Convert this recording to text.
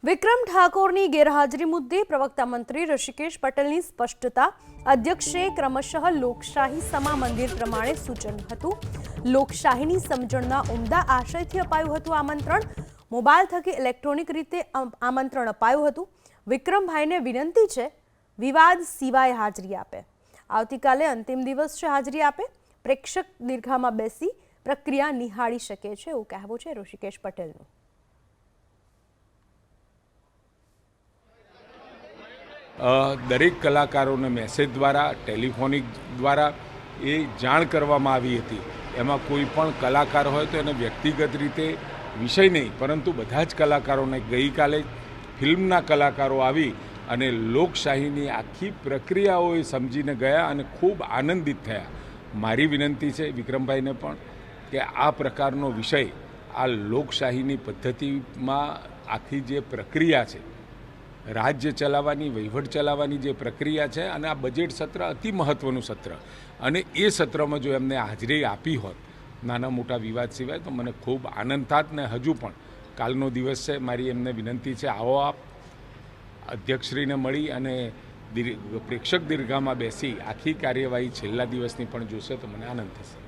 વિક્રમ ઠાકોરની ગેરહાજરી મુદ્દે પ્રવક્તા મંત્રી ઋષિકેશ પટેલની સ્પષ્ટતા. અધ્યક્ષે ક્રમશઃ લોકશાહી સમા મંદિર પ્રમાણે સૂચન હતું. લોકશાહીની સમજણના ઉમદા આશયથી અપાયું હતું આમંત્રણ. મોબાઈલ થકી ઇલેક્ટ્રોનિક રીતે આમંત્રણ અપાયું હતું. વિક્રમભાઈને વિનંતી છે વિવાદ સિવાય હાજરી આપે. આવતીકાલે અંતિમ દિવસ છે, હાજરી આપે. પ્રેક્ષક દીર્ઘામાં બેસી પ્રક્રિયા નિહાળી શકે છે, એવું કહેવું છે ઋષિકેશ પટેલનું. દરેક કલાકારોને મેસેજ દ્વારા, ટેલિફોનિક દ્વારા એ જાણ કરવામાં આવી હતી. એમાં કોઈ પણ કલાકાર હોય તો એને વ્યક્તિગત રીતે વિષય નહીં, પરંતુ બધા જ કલાકારોને ગઈકાલે ફિલ્મના કલાકારો આવી અને લોકશાહીની આખી પ્રક્રિયાઓ એ સમજીને ગયા અને ખૂબ આનંદિત થયા. મારી વિનંતી છે વિક્રમભાઈને પણ કે આ પ્રકારનો વિષય, આ લોકશાહીની પદ્ધતિમાં આખી જે પ્રક્રિયા છે, રાજ્ય ચલાવવાની, વહીવટ ચલાવવાની જે પ્રક્રિયા છે, અને આ બજેટ સત્ર અતિ મહત્ત્વનું સત્ર, અને એ સત્રમાં જો એમને હાજરી આપી હોત નાના મોટા વિવાદ સિવાય, તો મને ખૂબ આનંદ થાત. ને હજુ પણ કાલનો દિવસ છે, મારી એમને વિનંતી છે, આવો આપ અધ્યક્ષશ્રીને મળી અને પ્રેક્ષક દીર્ઘામાં બેસી આખી કાર્યવાહી છેલ્લા દિવસની પણ જોશે તો મને આનંદ થશે.